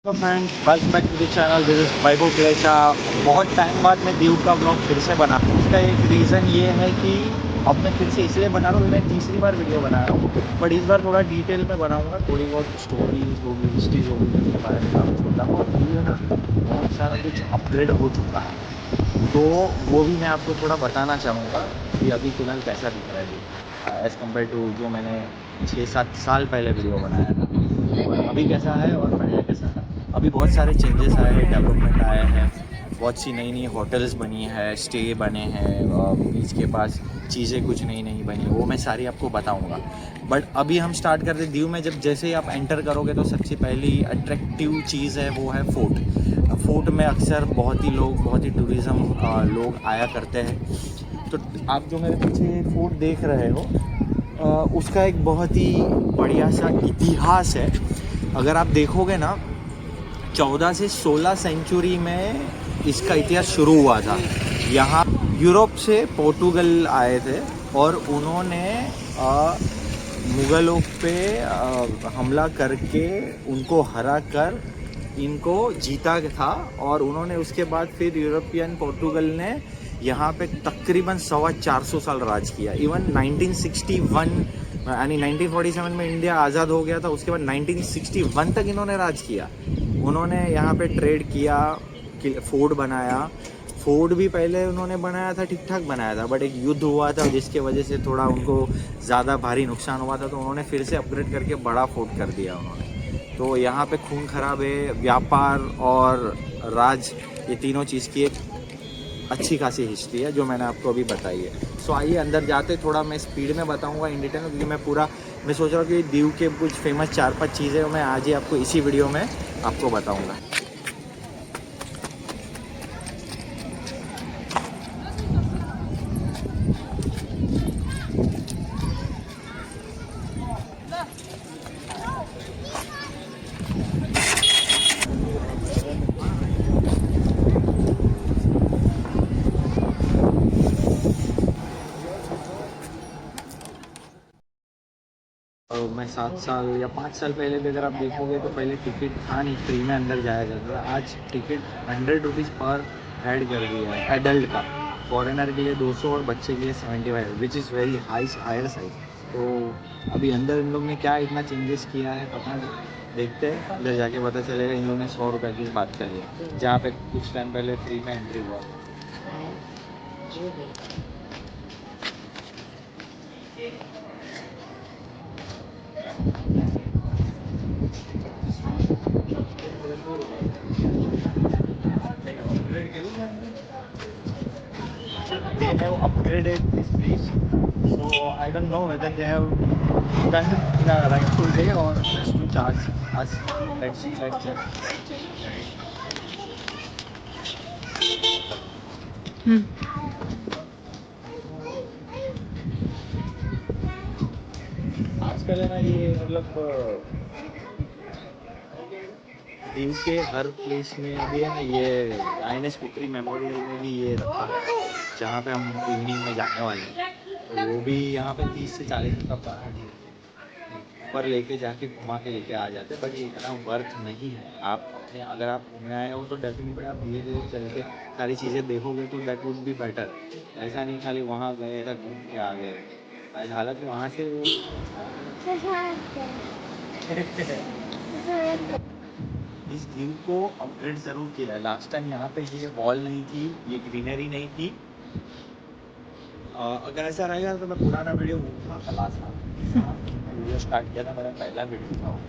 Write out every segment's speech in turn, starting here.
तो friends welcome back to the channel. This is Vaibhav Klecha. बहुत time बाद मैं दीव का ब्लॉग फिर से बना। इसका एक रीज़न ये है कि अब मैं फिर से इसलिए बना रहा हूँ, मैं तीसरी बार वीडियो बना रहा हूँ, बट इस बार थोड़ा डिटेल में बनाऊँगा। थोड़ी बहुत स्टोरीज होगी, हिस्ट्रीज होगी, उसके बारे में आपको बताऊँगा। और दीव में बहुत सारा कुछ अपग्रेड हो चुका है, तो वो भी मैं आपको थोड़ा बताना चाहूँगा कि अभी फ़िलहाल कैसा दिख रहा है दीव एज़ कम्पेयर टू जो मैंने 6-7 साल पहले वीडियो बनाया था। और अभी कैसा है और पहले कैसा था। अभी बहुत सारे चेंजेस आए हैं, डेवलपमेंट आए हैं, बहुत सी नई नई होटल्स बनी है, स्टे बने हैं, बीच के पास चीज़ें कुछ नई नई बनी, वो मैं सारी आपको बताऊंगा। बट अभी हम स्टार्ट करते दीव में। जब जैसे ही आप एंटर करोगे तो सबसे पहली अट्रैक्टिव चीज़ है वो है फोर्ट। फोर्ट में अक्सर बहुत ही लोग, बहुत ही टूरिज़्म लोग आया करते हैं। तो आप जो मेरे पीछे फोर्ट देख रहे हो, उसका एक बहुत ही बढ़िया सा इतिहास है। अगर आप देखोगे ना, 14 से 16 सेंचुरी में इसका इतिहास शुरू हुआ था। यहाँ यूरोप से पोर्टुगल आए थे और उन्होंने मुग़लों पे हमला करके उनको हरा कर इनको जीता था। और उन्होंने उसके बाद फिर यूरोपियन पोर्टुगल ने यहाँ पे तकरीबन 425 साल राज किया। इवन 1961 यानी 1947 में इंडिया आज़ाद हो गया था, उसके बाद 1961 तक इन्होंने राज किया। उन्होंने यहाँ पे ट्रेड किया, फोर्ट बनाया। फोर्ट भी पहले उन्होंने बनाया था, ठीक ठाक बनाया था, बट एक युद्ध हुआ था जिसके वजह से थोड़ा उनको ज़्यादा भारी नुकसान हुआ था, तो उन्होंने फिर से अपग्रेड करके बड़ा फोर्ट कर दिया उन्होंने। तो यहाँ पे खून खराबे, व्यापार और राज, ये तीनों चीज़ की एक अच्छी खासी हिस्ट्री है जो मैंने आपको अभी बताई है। सो आइए अंदर जाते, थोड़ा मैं स्पीड में बताऊंगा इन डिटेल में, क्योंकि मैं सोच रहा हूँ कि दीव के कुछ फेमस 4-5 चीज़ें मैं आज ही आपको इसी वीडियो में आपको बताऊँगा। मैं 7 साल या 5 साल पहले भी अगर आप देखोगे तो पहले टिकट था नहीं, फ्री में अंदर जाया जाता था। आज टिकट 100 रुपीज़ पर हेड कर दिया है एडल्ट का। फॉरेनर के लिए 200 और बच्चे के लिए 75, which is very higher size. तो अभी अंदर इन लोग ने क्या इतना चेंजेस किया है पता नहीं, देखते हैं अंदर जाके पता चलेगा। इन लोगों ने 100 रुपये की बात करी है, जहाँ पे कुछ टाइम पहले फ्री में एंट्री हुआ। They have upgraded this place, so I don't know whether they have done it in a rightful way or just to charge us. Let's see, let's check. आजकल है ना, ये मतलब दीव के हर प्लेस में अभी है ना, ये आईएनएस पिपरी मेमोरियल में भी ये रखा है, जहाँ पे हम इवनिंग में जाने वाले हैं। तो वो भी यहाँ पे 30 से 40 का पर लेके जाके घुमा के लेके आ जाते हैं, बट ये इतना वर्थ नहीं है। आप अपने अगर आप घूमने आए हो तो डेफिनेटली आप धीरे धीरे चल के सारी चीज़ें देखोगे तो दैट वुड बी बेटर। ऐसा नहीं खाली वहाँ गए था घूम के आ गए। हालांकि वहाँ से इस व्यू को अपग्रेड ज़रूर किया है। लास्ट टाइम यहाँ पे ये वॉल नहीं थी, ये ग्रीनरी नहीं थी। अगर ऐसा रहेगा तो मैं पुराना वीडियो था लास्ट टाइम वीडियो स्टार्ट किया था, मेरा पहला वीडियो था वो।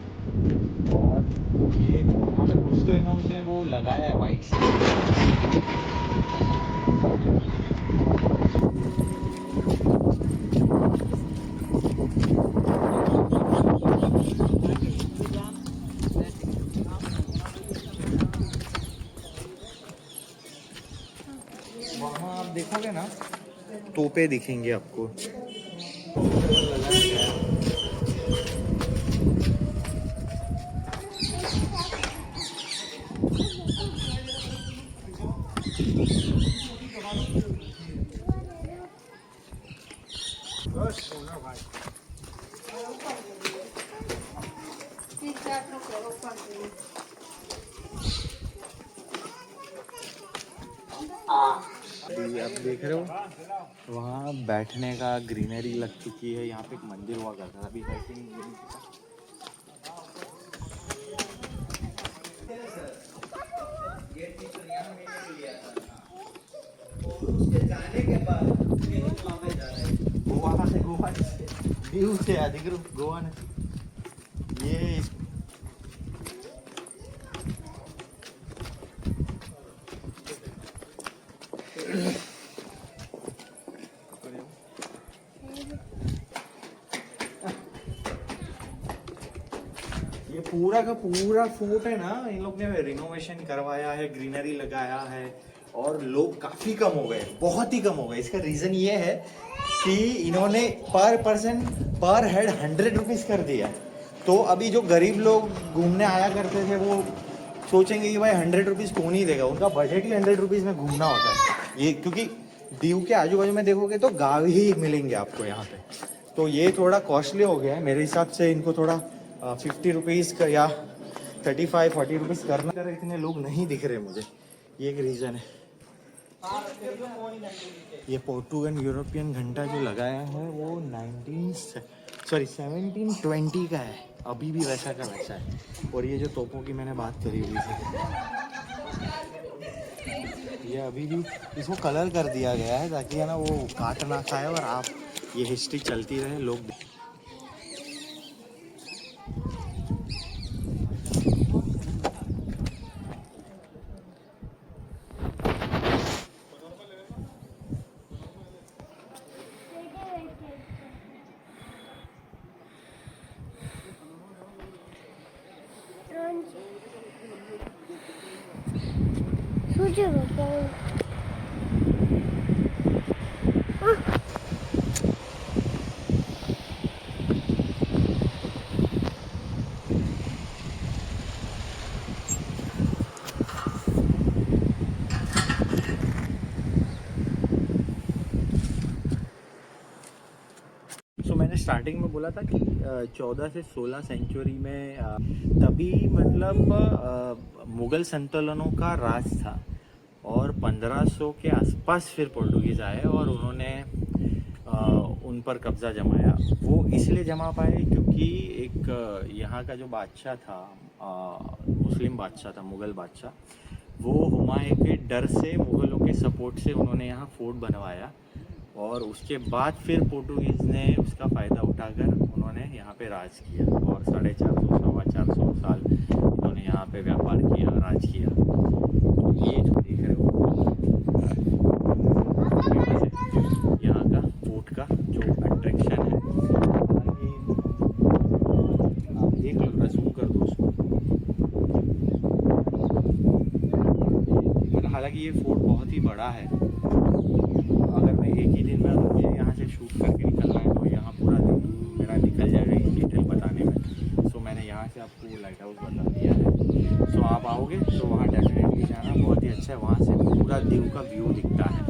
और ये वहाँ पे कुछ तो इन्होंने वो लगाया है वाइट से। वहाँ आप देखोगे ना, तोपे दिखेंगे आपको। अभी आप देख रहे हो वहाँ बैठने का ग्रीनरी लग चुकी है। यहाँ पे एक मंदिर हुआ करता था, अभी है कि नहीं ये नहीं पता। गोवा से दीव से अधिकृत गोवा ने ये पूरा का पूरा फोर्ट है ना, इन लोग ने रिनोवेशन करवाया है, ग्रीनरी लगाया है और लोग काफी कम हो गए, बहुत ही कम हो गए। इसका रीजन ये है कि इन्होंने पर पर्सन पर हेड 100 रुपीज कर दिया। तो अभी जो गरीब लोग घूमने आया करते थे वो सोचेंगे कि भाई 100 रुपीज कौन ही देगा, उनका बजट ही 100 रुपीज में घूमना होता है ये, क्योंकि दीव के आजू बाजू में देखोगे तो गाँव ही मिलेंगे आपको यहाँ पे। तो ये थोड़ा कॉस्टली हो गया है मेरे हिसाब से, इनको थोड़ा 50 रुपीज़ का या 35-40 रुपीज़ करना कर, इतने लोग नहीं दिख रहे मुझे, ये एक रीज़न है। ये पोर्टुगल यूरोपियन घंटा जो लगाया है वो 1720 का है, अभी भी वैसा का वैसा है। और ये जो तोपों की मैंने बात करी हुई थी, ये अभी भी इसको कलर कर दिया गया है ताकि है ना वो काट ना खाए और आप ये हिस्ट्री चलती रहे लोग। मैंने स्टार्टिंग में बोला था कि 14 से 16 सेंचुरी में तभी मतलब मुगल संतुलनों का राज था और 1500 के आसपास फिर पोर्टुगीज आए और उन्होंने उन पर कब्जा जमाया। वो इसलिए जमा पाए क्योंकि एक यहाँ का जो बादशाह था, मुस्लिम बादशाह था, मुगल बादशाह, वो हुमायूं के डर से, मुगलों के सपोर्ट से उन्होंने यहाँ फोर्ट बनवाया और उसके बाद फिर पोर्टुगीज़ ने उसका फ़ायदा उठाकर उन्होंने यहाँ पे राज किया और 450-450 साल इन्होंने यहाँ पे व्यापार किया, राज किया। तो ये जो देख रहे हो यहाँ का फोर्ट का जो अट्रैक्शन है, आप देख लो, जूम कर दो उसको। हालांकि ये फोर्ट बहुत ही बड़ा है, अगर मैं एक ही दिन में मुझे यहाँ से शूट करके निकलना है तो यहाँ पूरा दिन मेरा निकल जाएगा इस डिटेल बताने में। सो मैंने यहाँ से आपको लाइट हाउस बता दिया है। सो आप आओगे तो वहाँ डेफिनेटली जाना, बहुत ही अच्छा है, वहाँ से पूरा दीव का व्यू दिखता है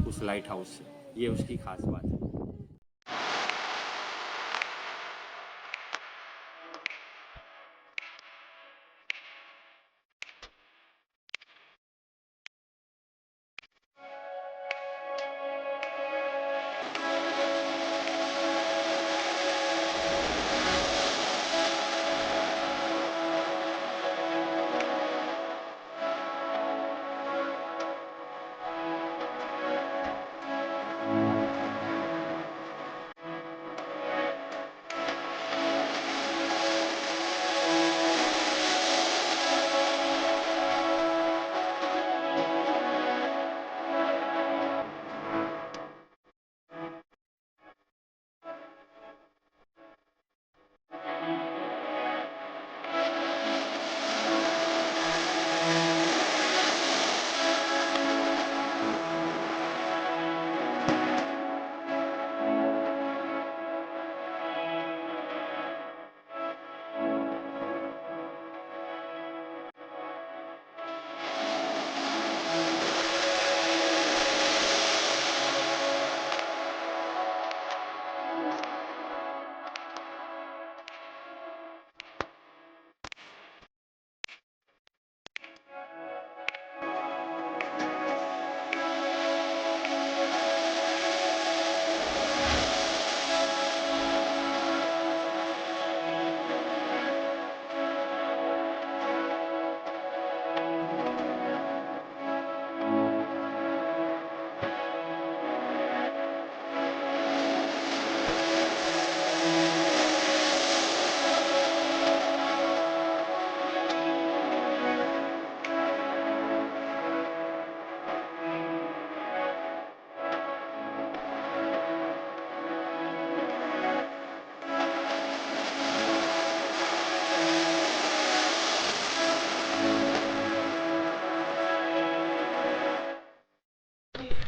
उस लाइट हाउस से, ये उसकी खास बात है।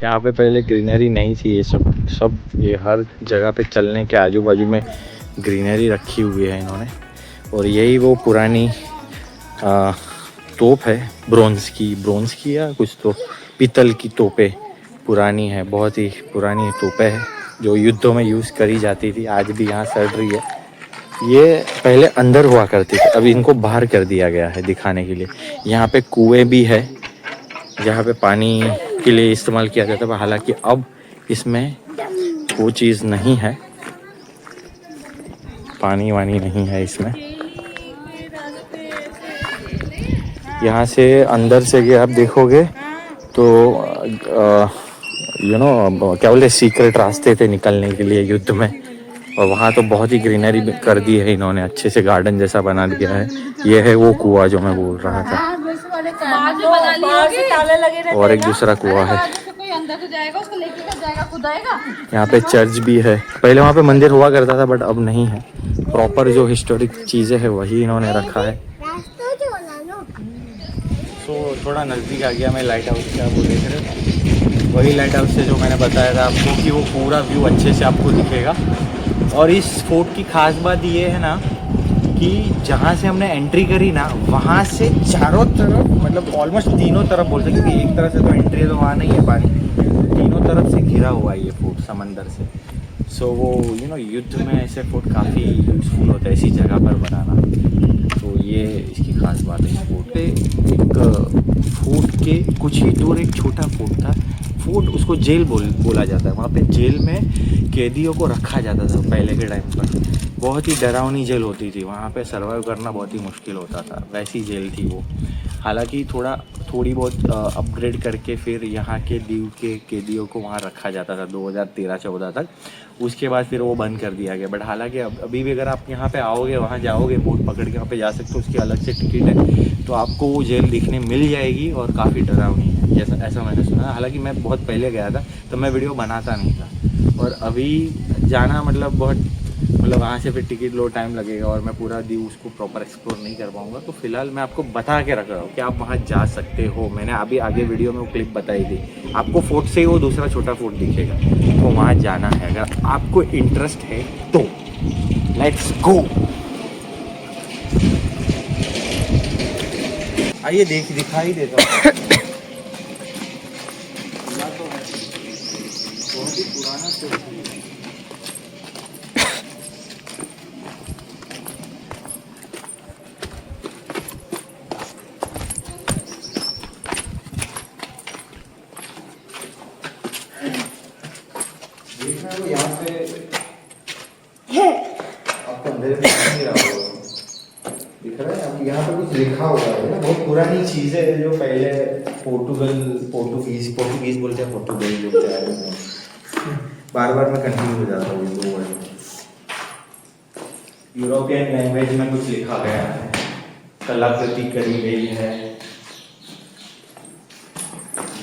यहाँ पे पहले ग्रीनरी नहीं थी, ये सब ये हर जगह पे चलने के आजू बाजू में ग्रीनरी रखी हुई है इन्होंने। और यही वो पुरानी तोप है, ब्रोंज की या कुछ तो पीतल की तोपें पुरानी है, बहुत ही पुरानी तोपें हैं जो युद्धों में यूज़ करी जाती थी, आज भी यहाँ सड़ रही है। ये पहले अंदर हुआ करती थी, अभी इनको बाहर कर दिया गया है दिखाने के लिए। यहाँ पे कुएं भी है जहाँ पे पानी के लिए इस्तेमाल किया जाता है, हालांकि अब इसमें वो चीज़ नहीं है, पानी वानी नहीं है इसमें। यहाँ से अंदर से अगर आप देखोगे तो यू नो क्या बोलते सीक्रेट रास्ते थे निकलने के लिए युद्ध में, और वहाँ तो बहुत ही ग्रीनरी कर दी है इन्होंने, अच्छे से गार्डन जैसा बना दिया है। ये है वो कुआं जो मैं बोल रहा था, और एक दूसरा कुआं है। यहाँ पे चर्च भी है, पहले वहाँ पे मंदिर हुआ करता था बट अब नहीं है। प्रॉपर जो हिस्टोरिक चीज़ें है वही इन्होंने रखा है। तो थोड़ा नज़दीक आ गया मैं लाइट हाउस का, वो देख रहे हो वही लाइट हाउस से जो मैंने बताया था आपको कि वो पूरा व्यू अच्छे से आपको दिखेगा। और इस फोर्ट की खास बात ये है ना कि जहाँ से हमने एंट्री करी ना वहाँ से चारों तरफ मतलब ऑलमोस्ट तीनों तरफ बोलते हैं, क्योंकि एक तरफ से तो एंट्री तो वहाँ नहीं है, पानी तीनों तरफ से घिरा हुआ है ये फोर्ट समंदर से। सो वो यू नो युद्ध में ऐसे फोर्ट काफ़ी यूज़फुल होता है इसी जगह पर बनाना, तो ये इसकी खास बात है। इस फोर्ट पे एक फोर्ट के कुछ ही दूर एक छोटा फोर्ट था, फोर्ट उसको जेल बोला जाता है। वहाँ पे जेल में कैदियों को रखा जाता था पहले के टाइम पर, बहुत ही डरावनी जेल होती थी, वहाँ पे सर्वाइव करना बहुत ही मुश्किल होता था, वैसी जेल थी वो। हालांकि थोड़ी बहुत अपग्रेड करके फिर यहाँ के दीव के कैदियों को वहाँ रखा जाता था 2013-14 तक, उसके बाद फिर वो बंद कर दिया गया। बट हालांकि अभी भी अगर आप यहाँ पे आओगे, वहाँ जाओगे, बोट पकड़ के वहाँ पे जा सकते हो, उसकी अलग से टिकट है, तो आपको वो जेल दिखने मिल जाएगी और काफ़ी डरावनी है जैसा ऐसा मैंने सुना। हालांकि मैं बहुत पहले गया था तो मैं वीडियो बनाता नहीं था, और अभी जाना मतलब वहाँ से फिर टिकट लो, टाइम लगेगा और मैं पूरा दीव उसको प्रॉपर एक्सप्लोर नहीं कर पाऊँगा। तो फिलहाल मैं आपको बता के रख रहा हूँ कि आप वहाँ जा सकते हो। मैंने अभी आगे वीडियो में वो क्लिप बताई थी, आपको फोर्ट से ही वो दूसरा छोटा फोर्ट दिखेगा, तो वहाँ जाना है अगर आपको इंटरेस्ट है तो। लेट्स गो, आइए दिखाई देता हूँ। बहुत ही पुराना फोर्ट है। तो यहाँ पे आपको अंधेरे में नहीं रहा होगा, दिख रहा है आपको यहाँ पे कुछ लिखा हुआ है ना, बहुत पुरानी चीज़ें हैं जो पहले पोर्टुगीज बोलते हैं, पोर्टुगीज बोलते हैं, बार बार मैं कंफ्यूज हो जाता हूँ ये दो वर्ड। यूरोपियन लैंग्वेज में कुछ लिखा गया है, कलाकृति करी गई है,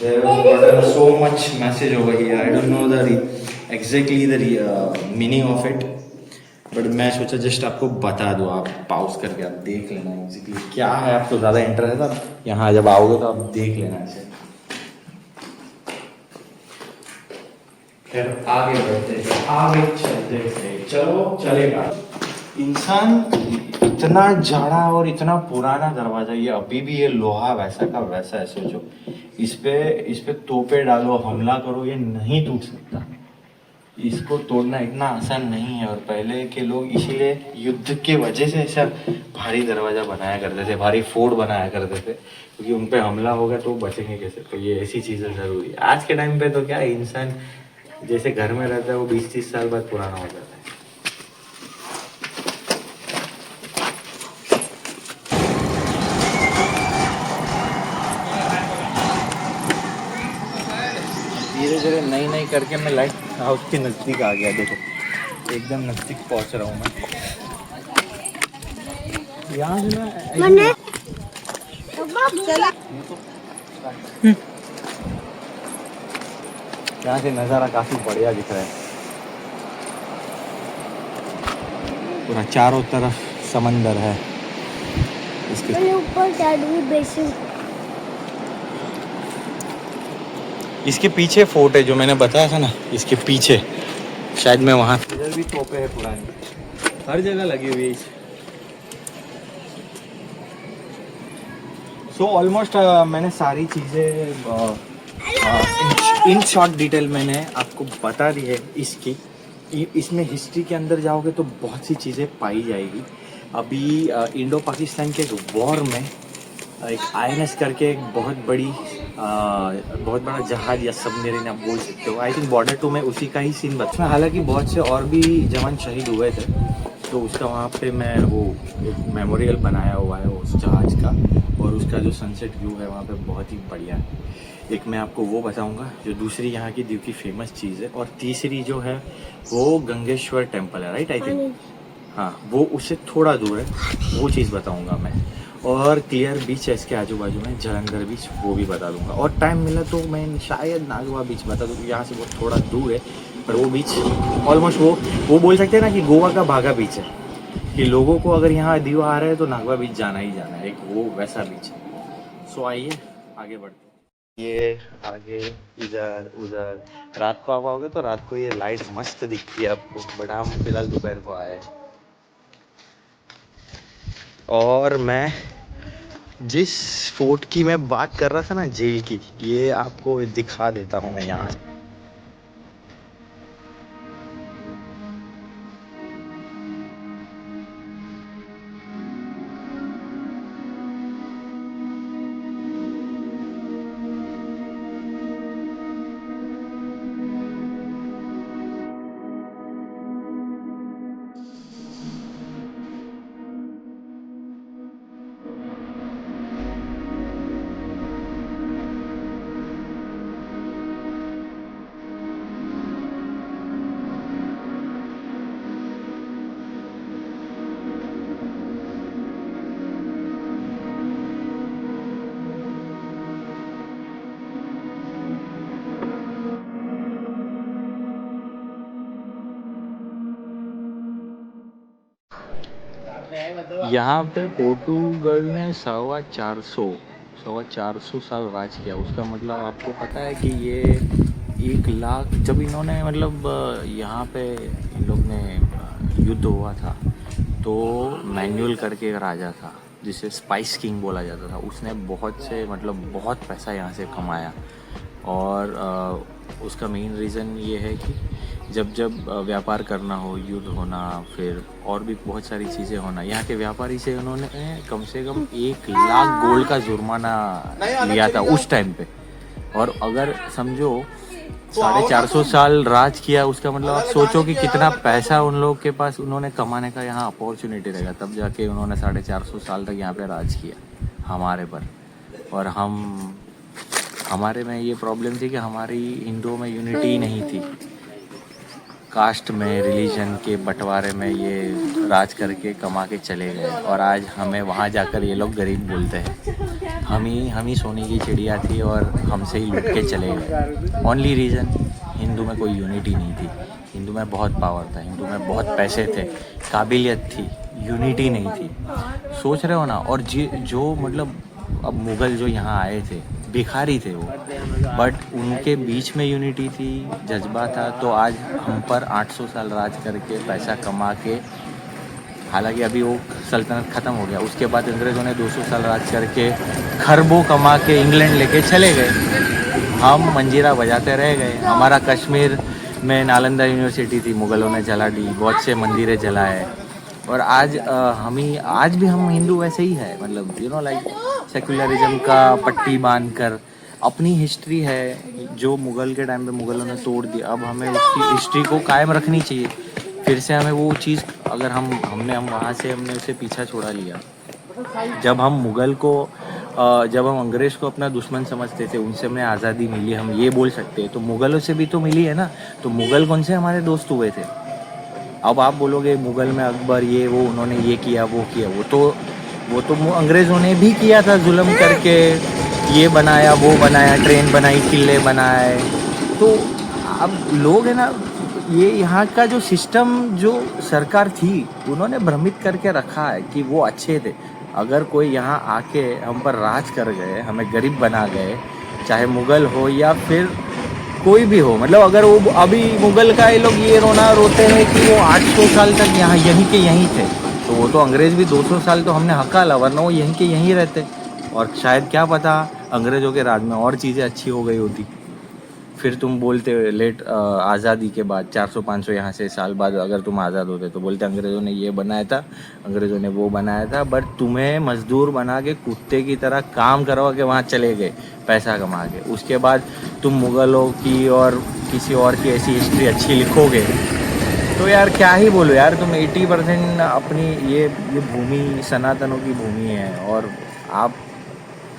there was so much message over here. I don't know exactly the meaning of it, but मैं सोचा जस्ट आपको बता दूँ, आप पॉज करके आप देख लेना एग्जैक्टली क्या है। आपको ज़्यादा इंटरेस्ट है तो यहाँ जब आओगे तो आप देख लेना इसे। फिर आगे बढ़ते हैं, आगे चलते हैं, चलो चलेगा। इंसान इतना जाड़ा और इतना पुराना दरवाजा, ये अभी भी ये लोहा वैसा का वैसा है। सोचो इस पे तोपे डालो, हमला करो, ये नहीं टूट सकता। इसको तोड़ना इतना आसान नहीं है, और पहले के लोग इसीलिए युद्ध के वजह से ऐसा भारी दरवाजा बनाया करते थे, भारी फोर्ट बनाया करते थे, क्योंकि उन पे हमला होगा तो बचेंगे कैसे। तो ये ऐसी चीज़ें ज़रूरी है। आज के टाइम पे तो क्या है, इंसान जैसे घर में रहता है वो 20-30 साल बाद पुराना हो जाता है। धीरे धीरे नई करके मैं लाइट हाउस के नज़दीक आ गया। देखो एकदम नज़दीक पहुंच रहा हूँ मैं। यहाँ से ना यहाँ से नज़ारा काफ़ी बढ़िया दिख रहा है, पूरा चारों तरफ समंदर है इसके ऊपर। इसके पीछे फोर्ट है जो मैंने बताया था ना, इसके पीछे शायद मैं वहाँ, इधर भी तोपे है पुरानी, हर जगह लगी हुई है। सो ऑलमोस्ट मैंने सारी चीज़ें इन शॉर्ट डिटेल मैंने आपको बता दी है इसकी। इसमें हिस्ट्री के अंदर जाओगे तो बहुत सी चीज़ें पाई जाएगी। अभी इंडो पाकिस्तान के वॉर में एक INS करके एक बहुत बड़ा जहाज या सबमरीन आप बोल सकते हो, आई थिंक बॉर्डर 2 में उसी का ही सीन बचा। हालांकि बहुत से और भी जवान शहीद हुए थे, तो उसका वहाँ पे मैं वो एक मेमोरियल बनाया हुआ है उस जहाज का, और उसका जो सनसेट व्यू है वहाँ पे बहुत ही बढ़िया है। एक मैं आपको वो बताऊंगा जो दूसरी यहाँ की दीव की फेमस चीज़ है, और तीसरी जो है वो गंगेश्वर टेम्पल है, राइट आई थिंक, हाँ वो उससे थोड़ा दूर है, वो चीज़ बताऊंगा मैं। और क्लियर बीच है इसके आजू बाजू में, जलंधर बीच, वो भी बता दूंगा। और टाइम मिला तो मैं शायद नागवा बीच बता दूँ, यहाँ से वो थोड़ा दूर है, पर वो बीच ऑलमोस्ट वो बोल सकते हैं ना कि गोवा का बागा बीच है, कि लोगों को अगर यहाँ दीव आ रहे हैं तो नागवा बीच जाना ही जाना है, एक वो वैसा बीच है। सो आइए आगे बढ़ते हैं। ये आगे इधर उधर रात को आप आओगे तो रात को ये लाइट मस्त दिखती है आपको, बट हम फिलहाल दोपहर को आए हैं। और मैं जिस फोर्ट की मैं बात कर रहा था ना, जेल की, ये आपको दिखा देता हूँ मैं यहाँ से। यहाँ पे पोर्टुगल ने 450 साल राज किया। उसका मतलब आपको पता है कि ये 1 लाख, जब इन्होंने मतलब यहाँ पे इन लोग ने युद्ध हुआ था, तो मैनुअल करके एक राजा था जिसे स्पाइस किंग बोला जाता था, उसने बहुत से मतलब बहुत पैसा यहाँ से कमाया। और उसका मेन रीज़न ये है कि जब व्यापार करना हो, युद्ध होना, फिर और भी बहुत सारी चीज़ें होना, यहाँ के व्यापारी से उन्होंने कम से कम 1 लाख गोल्ड का जुर्माना लिया था उस टाइम पे। और अगर समझो 450 साल राज किया, उसका मतलब आप सोचो कि कितना पैसा उन लोग के पास उन्होंने कमाने का यहाँ अपॉर्चुनिटी रहेगा, तब जाके उन्होंने 450 साल तक यहाँ पे राज किया हमारे पर। और हमारे में ये प्रॉब्लम थी कि हमारी हिंदुओं में यूनिटी ही नहीं थी, कास्ट में, रिलीजन के बंटवारे में ये राज करके कमा के चले गए। और आज हमें वहाँ जाकर ये लोग गरीब बोलते हैं। हम ही सोने की चिड़िया थी और हमसे ही लूट के चले गए। ओनली रीज़न हिंदू में कोई यूनिटी नहीं थी। हिंदू में बहुत पावर था, हिंदू में बहुत पैसे थे, काबिलियत थी, यूनिटी नहीं थी। सोच रहे हो ना। और जो मतलब अब मुग़ल जो यहाँ आए थे, भिखारी थे वो, बट उनके बीच में यूनिटी थी, जज्बा था। तो आज हम पर 800 साल राज करके पैसा कमा के, हालांकि अभी वो सल्तनत ख़त्म हो गया, उसके बाद अंग्रेज़ों ने 200 साल राज करके खरबों कमा के इंग्लैंड लेके चले गए। हम मंजीरा बजाते रह गए। हमारा कश्मीर में नालंदा यूनिवर्सिटी थी, मुग़लों ने जला दी, बहुत से मंदिरें जलाए। और आज आज भी हम हिंदू वैसे ही है, मतलब लाइक सेकुलरिज्म का पट्टी बांध कर। अपनी हिस्ट्री है जो मुग़ल के टाइम पे मुग़लों ने तोड़ दिया, अब हमें उसकी हिस्ट्री को कायम रखनी चाहिए। फिर से हमें वो चीज़, अगर हम वहाँ से हमने उसे पीछा छोड़ा लिया। जब हम मुग़ल को जब हम अंग्रेज़ को अपना दुश्मन समझते थे, उनसे हमें आज़ादी मिली, हम ये बोल सकते हैं, तो मुग़लों से भी तो मिली है ना। तो मुग़ल कौन से हमारे दोस्त हुए थे? अब आप बोलोगे मुग़ल में अकबर ये वो, उन्होंने ये किया वो किया, वो तो अंग्रेज़ों ने भी किया था, जुल्म करके ये बनाया वो बनाया, ट्रेन बनाई, किले बनाए। तो अब लोग है ना, ये यहाँ का जो सिस्टम, जो सरकार थी, उन्होंने भ्रमित करके रखा है कि वो अच्छे थे। अगर कोई यहाँ आके हम पर राज कर गए, हमें गरीब बना गए, चाहे मुग़ल हो या फिर कोई भी हो, मतलब अगर वो अभी मुगल का ये लोग ये रोना रोते हैं कि वो 800 साल तक यहाँ यहीं के यहीं थे, तो वो तो अंग्रेज़ भी 200 साल तो हमने हकाला, वरना वो यहीं के यहीं रहते। और शायद क्या पता अंग्रेज़ों के राज में और चीज़ें अच्छी हो गई होती। फिर तुम बोलते लेट आज़ादी के बाद 400-500 यहाँ से साल बाद अगर तुम आज़ाद होते तो बोलते अंग्रेज़ों ने ये बनाया था, अंग्रेज़ों ने वो बनाया था, बट तुम्हें मजदूर बना के कुत्ते की तरह काम करवा के वहाँ चले गए पैसा कमा के। उसके बाद तुम मुग़लों की और किसी और की ऐसी हिस्ट्री अच्छी लिखोगे तो यार क्या ही बोलो यार। तुम 80% अपनी ये भूमि सनातनों की भूमि है और आप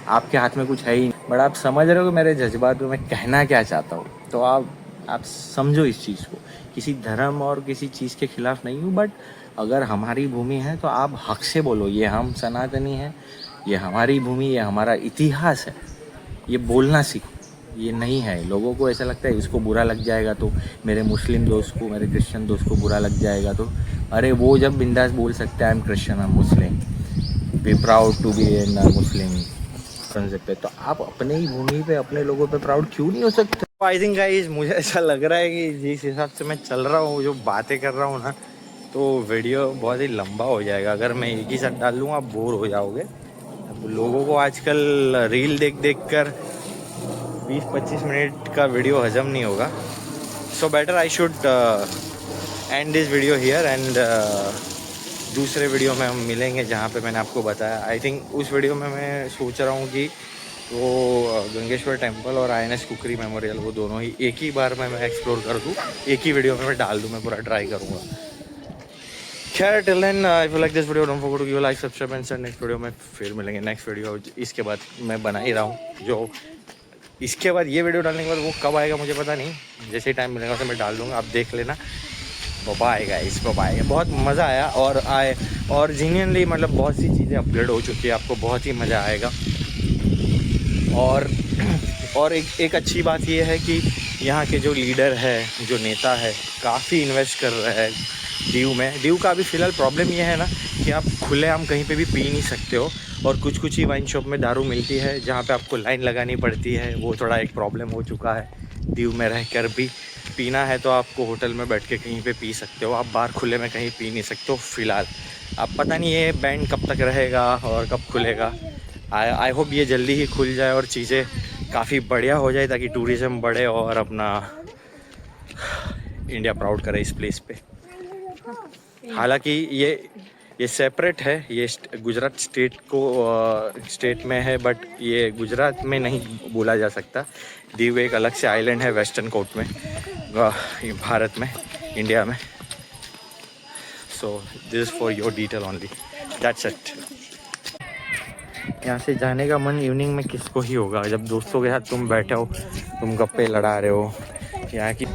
आपके हाथ में कुछ है ही नहीं। बट आप समझ रहे हो मेरे जज्बात में मैं कहना क्या चाहता हूँ, तो आप समझो इस चीज़ को। किसी धर्म और किसी चीज़ के खिलाफ नहीं हूँ, बट अगर हमारी भूमि है तो आप हक से बोलो ये हम सनातनी हैं, ये हमारी भूमि, ये हमारा इतिहास है, ये बोलना सीखो। ये नहीं है, लोगों को ऐसा लगता है इसको बुरा लग जाएगा तो, मेरे मुस्लिम दोस्त को, मेरे क्रिश्चियन दोस्त को बुरा लग जाएगा तो, अरे वो जब बिंदास बोल सकता है I am Christian, I am Muslim, be proud to be an Muslim पे, तो आप अपने ही भूमि पे अपने लोगों पे प्राउड क्यों नहीं हो सकते? आई थिंक गाइस मुझे ऐसा लग रहा है कि जिस हिसाब से मैं चल रहा हूँ, जो बातें कर रहा हूँ ना, तो वीडियो बहुत ही लंबा हो जाएगा। अगर मैं एक ही साथ डाल लूँगा आप बोर हो जाओगे। अब लोगों को आजकल रील देख देख कर 20-25 मिनट का वीडियो हजम नहीं होगा। So better I should and this video here and दूसरे वीडियो में हम मिलेंगे जहाँ पे मैंने आपको बताया। आई थिंक उस वीडियो में मैं सोच रहा हूँ कि वो गंगेश्वर टेम्पल और INS कुकरी मेमोरियल वो दोनों ही एक ही बार में मैं एक्सप्लोर कर दूँ, एक ही वीडियो में मैं डाल दूँ, मैं पूरा ट्राई करूँगा। खैर till then if you like this video don't forget to give a like, subscribe and next video में फिर मिलेंगे। नेक्स्ट वीडियो इसके बाद मैं बना ही रहा हूँ, जो इसके बाद ये वीडियो डालने के बाद वो कब आएगा मुझे पता नहीं, जैसे ही टाइम मिलेगा तो मैं डाल दूँगा, आप देख लेना। Bye guys, bye. बहुत मज़ा आया और जेन्युइनली मतलब बहुत सी चीज़ें अपग्रेड हो चुकी है, आपको बहुत ही मज़ा आएगा। और एक अच्छी बात ये है कि यहाँ के जो लीडर है, जो नेता है, काफ़ी इन्वेस्ट कर रहा है दीव में। दीव का अभी फ़िलहाल प्रॉब्लम ये है ना कि आप खुलेआम कहीं पे भी पी नहीं सकते हो, और कुछ ही वाइन शॉप में दारू मिलती है जहाँ पे आपको लाइन लगानी पड़ती है। वो थोड़ा एक प्रॉब्लम हो चुका है दीव में रह कर भी। पीना है तो आपको होटल में बैठ के कहीं पे पी सकते हो, आप बाहर खुले में कहीं पी नहीं सकते हो फ़िलहाल। अब पता नहीं ये बैंड कब तक रहेगा और कब खुलेगा। आई होप ये जल्दी ही खुल जाए और चीज़ें काफ़ी बढ़िया हो जाए, ताकि टूरिज़्म बढ़े और अपना इंडिया प्राउड करे इस प्लेस पे। हालांकि ये सेपरेट है, ये गुजरात स्टेट में है, बट ये गुजरात में नहीं बोला जा सकता। दीव एक अलग से आइलैंड है वेस्टर्न कोस्ट में, भारत में, इंडिया में। So this is for your detail only, that's it. यहाँ से जाने का मन इवनिंग में किसको ही होगा, जब दोस्तों के साथ तुम बैठे हो, तुम गप्पे लड़ा रहे हो, यहाँ की